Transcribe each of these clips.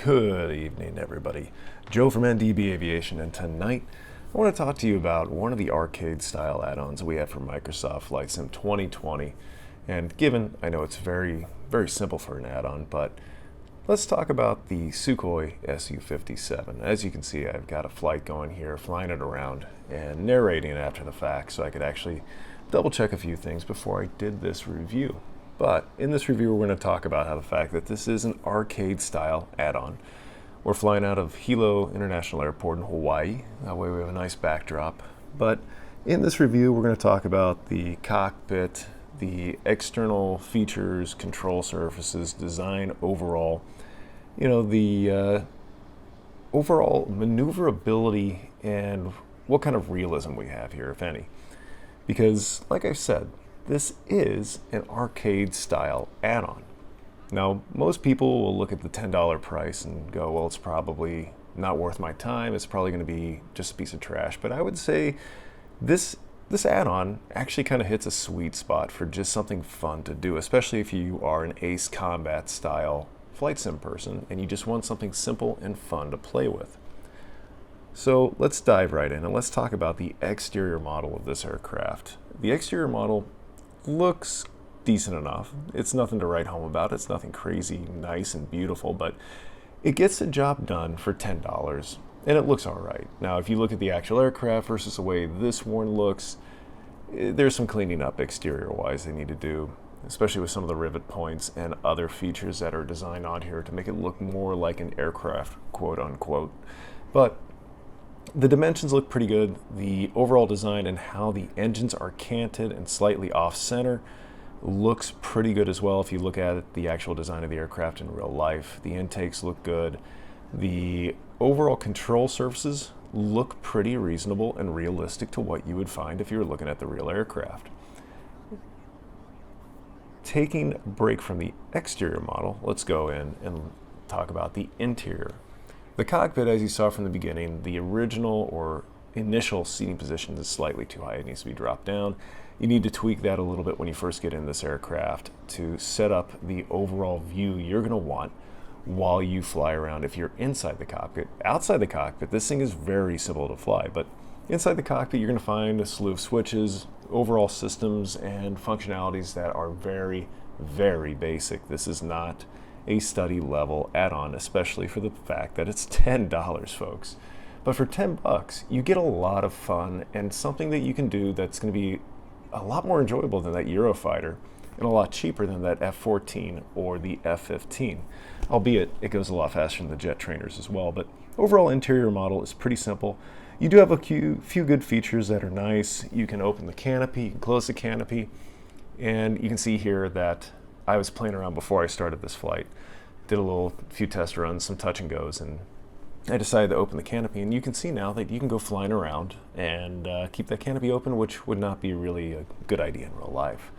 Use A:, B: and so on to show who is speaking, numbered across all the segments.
A: Good evening, everybody. Joe from NDB Aviation, and tonight I want to talk to you about one of the arcade-style add-ons we have from Microsoft Flight Sim 2020. And given, I know it's very simple for an add-on, but let's talk about the Sukhoi SU-57. As you can see, I've got a flight going here, flying it around, and narrating it after the fact, so I could actually double-check a few things before I did this review. But in this review, we're going to talk about how the fact that this is an arcade-style add-on. We're flying out of Hilo International Airport in Hawaii. That way we have a nice backdrop. But in this review, we're going to talk about the cockpit, the external features, control surfaces, design overall, the overall maneuverability and what kind of realism we have here, if any. Because, like I said, this is an arcade-style add-on. Now, most people will look at the $10 price and go, well, it's probably not worth my time. It's probably going to be just a piece of trash. But I would say this add-on actually kind of hits a sweet spot for just something fun to do, especially if you are an ace combat style flight sim person and you just want something simple and fun to play with. So let's dive right in and let's talk about the exterior model of this aircraft. The exterior model looks decent enough. It's nothing to write home about. It's nothing crazy nice and beautiful, but it gets the job done for $10 and it looks all right. Now, if you look at the actual aircraft versus the way this one looks, there's some cleaning up exterior-wise they need to do, especially with some of the rivet points and other features that are designed on here to make it look more like an aircraft, quote unquote. But the dimensions look pretty good. The overall design and how the engines are canted and slightly off-center looks pretty good as well. If you look at the actual design of the aircraft in real life, the intakes look good. The overall control surfaces look pretty reasonable and realistic to what you would find if you were looking at the real aircraft. Taking a break from the exterior model, let's go in and talk about the interior. The cockpit, as you saw from the beginning, the original or initial seating position is slightly too high. It needs to be dropped down. You need to tweak that a little bit when you first get in this aircraft to set up the overall view you're going to want while you fly around if you're inside the cockpit. Outside the cockpit, this thing is very simple to fly, but inside the cockpit, you're going to find a slew of switches, overall systems, and functionalities that are very basic. This is not a study level add-on, especially for the fact that it's $10, folks. But for $10, you get a lot of fun and something that you can do that's going to be a lot more enjoyable than that Eurofighter and a lot cheaper than that F-14 or the F-15. Albeit, it goes a lot faster than the jet trainers as well. But overall interior model is pretty simple. You do have a few good features that are nice. You can open the canopy, you can close the canopy, and you can see here that I was playing around before I started this flight. Did a few test runs, some touch and goes, and I decided to open the canopy, and you can see now that you can go flying around and keep that canopy open, which would not be really a good idea in real life.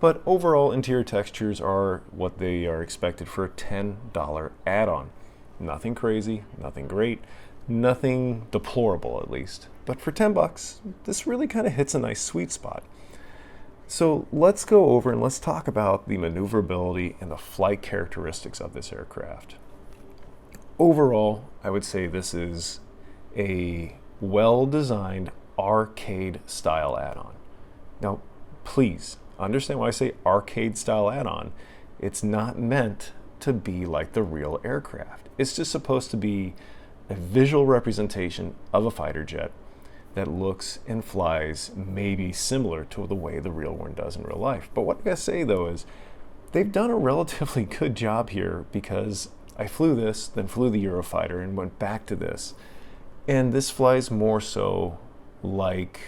A: But overall, interior textures are what they are expected for a $10 add-on. Nothing crazy, nothing great, nothing deplorable at least. But for $10, this really kind of hits a nice sweet spot. So let's go over and let's talk about the maneuverability and the flight characteristics of this aircraft. Overall, I would say this is a well-designed arcade-style add-on. Now, please understand why I say arcade-style add-on. It's not meant to be like the real aircraft. It's just supposed to be a visual representation of a fighter jet that looks and flies maybe similar to the way the real one does in real life. But what I gotta say though is they've done a relatively good job here, because I flew this, then flew the Eurofighter and went back to this. And this flies more so like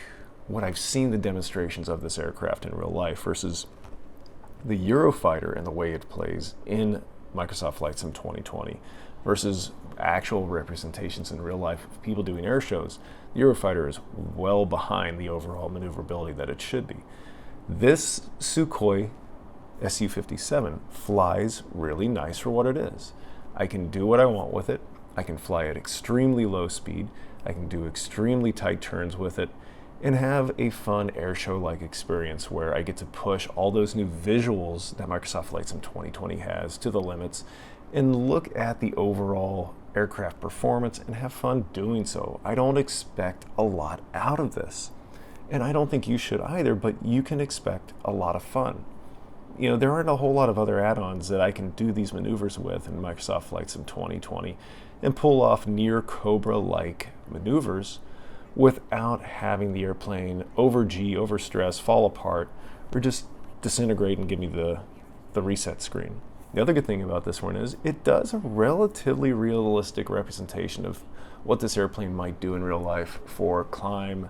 A: what I've seen the demonstrations of this aircraft in real life versus the Eurofighter and the way it plays in Microsoft Flight Sim 2020 versus actual representations in real life of people doing air shows. The Eurofighter is well behind the overall maneuverability that it should be. This Sukhoi SU-57 flies really nice for what it is. I can do what I want with it. I can fly at extremely low speed. I can do extremely tight turns with it and have a fun air show-like experience where I get to push all those new visuals that Microsoft Flight Sim 2020 has to the limits and look at the overall aircraft performance and have fun doing so. I don't expect a lot out of this. And I don't think you should either, but you can expect a lot of fun. There aren't a whole lot of other add-ons that I can do these maneuvers with in Microsoft Flight Sim 2020 and pull off near Cobra-like maneuvers without having the airplane overstress, fall apart, or just disintegrate and give me the reset screen. The other good thing about this one is it does a relatively realistic representation of what this airplane might do in real life for climb,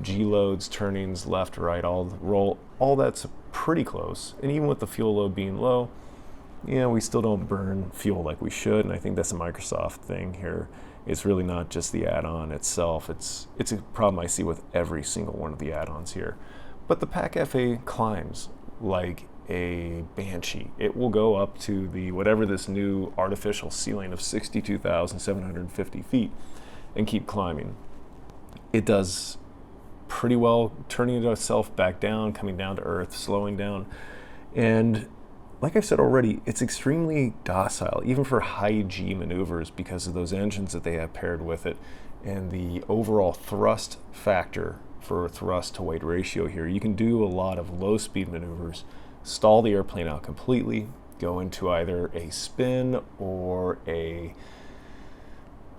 A: G-loads, turnings, left, right, all that's pretty close. And even with the fuel load being low, we still don't burn fuel like we should. And I think that's a Microsoft thing here. It's really not just the add-on itself. It's a problem I see with every single one of the add-ons here. But the PAC-FA climbs like a banshee. It will go up to whatever this new artificial ceiling of 62,750 feet and keep climbing. It does pretty well, turning itself back down, coming down to earth, slowing down. And like I've said already, it's extremely docile, even for high G maneuvers, because of those engines that they have paired with it and the overall thrust factor for thrust to weight ratio here. You can do a lot of low speed maneuvers, stall the airplane out completely, go into either a spin or a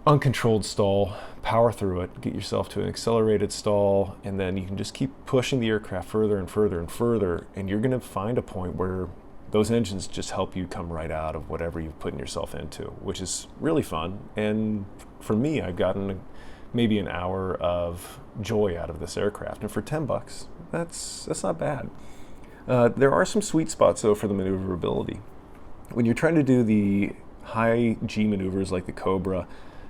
A: uncontrolled stall, power through it, get yourself to an accelerated stall, and then you can just keep pushing the aircraft further and further and further, and you're going to find a point where those engines just help you come right out of whatever you've put yourself into, which is really fun. And for me, I've gotten maybe an hour of joy out of this aircraft, and for $10, that's not bad. There are some sweet spots though for the maneuverability. When you're trying to do the high G maneuvers like the Cobra,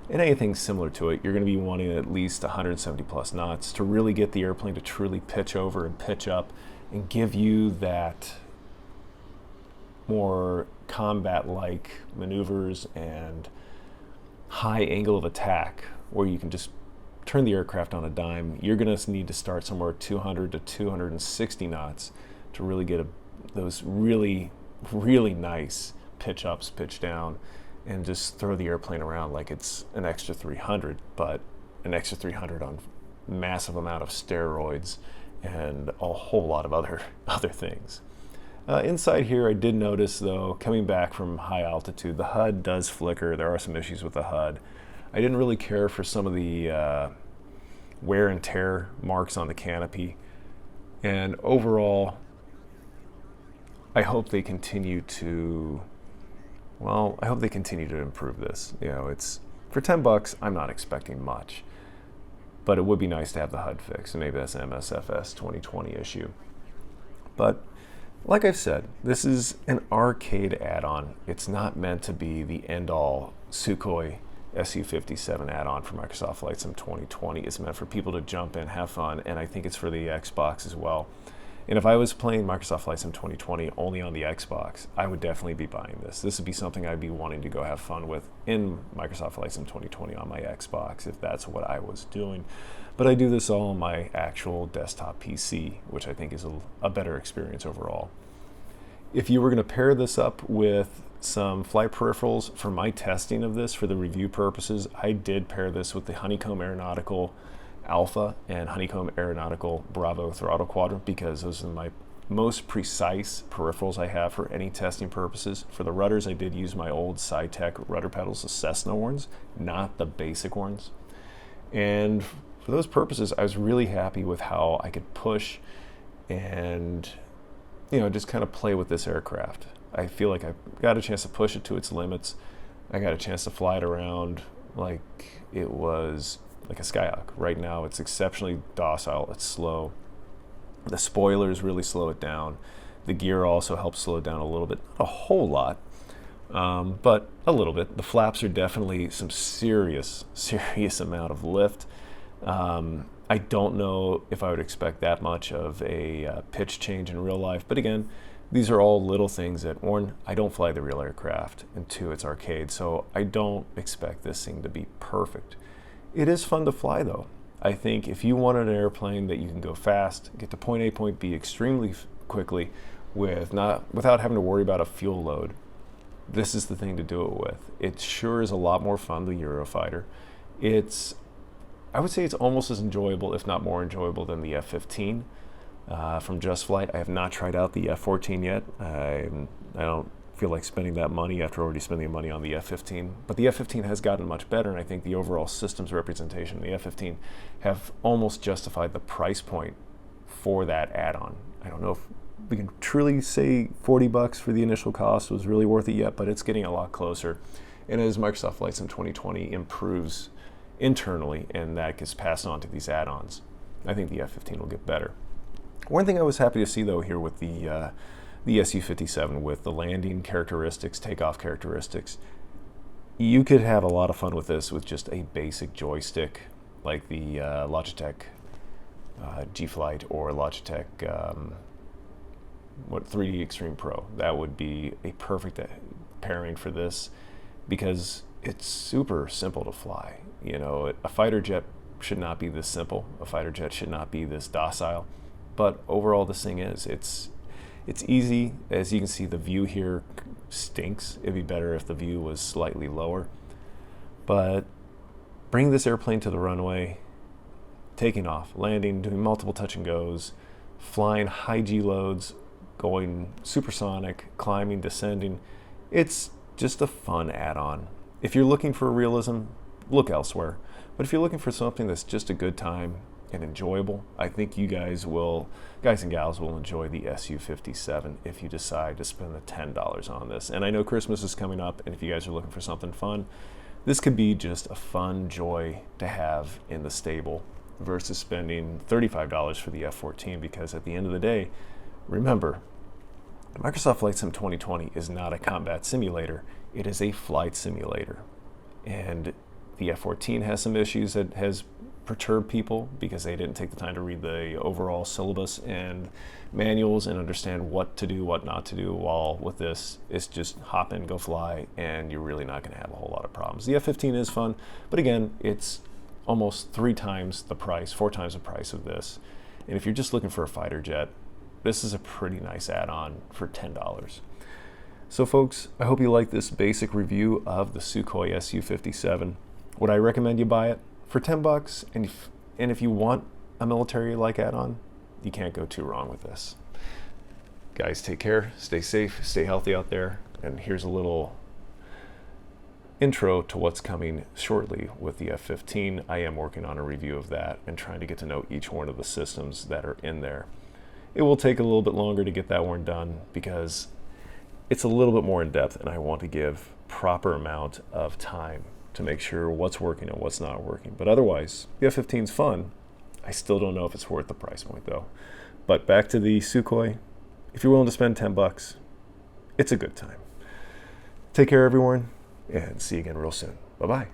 A: and anything similar to it, you're going to be wanting at least 170 plus knots to really get the airplane to truly pitch over and pitch up and give you that more combat-like maneuvers and high angle of attack where you can just turn the aircraft on a dime. You're going to need to start somewhere 200 to 260 knots to really get those really, really nice pitch ups, pitch down, and just throw the airplane around like it's an extra 300, but an extra 300 on massive amount of steroids and a whole lot of other things. Inside here, I did notice though, coming back from high altitude, the HUD does flicker. There are some issues with the HUD. I didn't really care for some of the wear and tear marks on the canopy. And overall, I hope they continue to improve this. It's for $10, I'm not expecting much, but it would be nice to have the HUD fixed, and maybe that's an MSFS 2020 issue. But like I've said, this is an arcade add-on. It's not meant to be the end-all Sukhoi SU-57 add-on for Microsoft Flight Sim 2020. It's meant for people to jump in, have fun, and I think it's for the Xbox as well. And if I was playing Microsoft Flight Sim 2020 only on the Xbox, I would definitely be buying this. This would be something I'd be wanting to go have fun with in Microsoft Flight Sim 2020 on my Xbox if that's what I was doing. But I do this all on my actual desktop PC, which I think is a better experience overall. If you were going to pair this up with some flight peripherals for my testing of this for the review purposes, I did pair this with the Honeycomb Aeronautical Alpha and Honeycomb Aeronautical Bravo throttle quadrant, because those are my most precise peripherals I have for any testing purposes. For the rudders, I did use my old SciTech rudder pedals, the Cessna ones, not the basic ones. And for those purposes, I was really happy with how I could push and just kind of play with this aircraft. I feel like I got a chance to push it to its limits. I got a chance to fly it around like it was like a Skyhawk. Right now it's exceptionally docile, it's slow. The spoilers really slow it down. The gear also helps slow it down a little bit, not a whole lot, but a little bit. The flaps are definitely some serious amount of lift. I don't know if I would expect that much of a pitch change in real life, but again, these are all little things that, one, I don't fly the real aircraft, and two, it's arcade, so I don't expect this thing to be perfect. It is fun to fly though. I think if you wanted an airplane that you can go fast, get to point A, point B extremely quickly without having to worry about a fuel load, this is the thing to do it with. It sure is a lot more fun, the Eurofighter. I would say it's almost as enjoyable, if not more enjoyable, than the F-15 from Just Flight. I have not tried out the F-14 yet. I don't feel like spending that money after already spending money on the F-15. But the F-15 has gotten much better, and I think the overall systems representation of the F-15 have almost justified the price point for that add-on. I don't know if we can truly say $40 for the initial cost was really worth it yet, but it's getting a lot closer. And as Microsoft Flight Sim 2020 improves internally, and that gets passed on to these add-ons, I think the F-15 will get better. One thing I was happy to see, though, here with the SU-57, with the landing characteristics, takeoff characteristics, you could have a lot of fun with this with just a basic joystick like the Logitech G-Flight or Logitech 3D Extreme Pro. That would be a perfect pairing for this because it's super simple to fly. You know, a fighter jet should not be this simple. A fighter jet should not be this docile. But overall, this thing is. It's easy. As you can see, the view here stinks. It'd be better if the view was slightly lower. But bring this airplane to the runway, taking off, landing, doing multiple touch and goes, flying high G loads, going supersonic, climbing, descending. It's just a fun add-on. If you're looking for realism, look elsewhere. But if you're looking for something that's just a good time and enjoyable, I think you guys and gals will enjoy the SU-57 if you decide to spend the $10 on this. And I know Christmas is coming up, and if you guys are looking for something fun, this could be just a fun joy to have in the stable versus spending $35 for the F-14, because at the end of the day, remember, Microsoft Flight Sim 2020 is not a combat simulator. It is a flight simulator. And the F-14 has some issues that has perturbed people because they didn't take the time to read the overall syllabus and manuals and understand what to do, what not to do. While with this, it's just hop in, go fly, and you're really not going to have a whole lot of problems. The F-15 is fun, but again, it's almost 4 times the price of this. And if you're just looking for a fighter jet, this is a pretty nice add-on for $10. So folks, I hope you like this basic review of the Sukhoi Su-57. Would I recommend you buy it? For $10, and if you want a military-like add-on, you can't go too wrong with this. Guys, take care, stay safe, stay healthy out there, and here's a little intro to what's coming shortly with the F-15. I am working on a review of that and trying to get to know each one of the systems that are in there. It will take a little bit longer to get that one done because it's a little bit more in depth, and I want to give proper amount of time to make sure what's working and what's not working. But otherwise, the F-15 is fun. I still don't know if it's worth the price point though. But back to the Sukhoi, if you're willing to spend $10, it's a good time. Take care everyone, and see you again real soon. Bye-bye.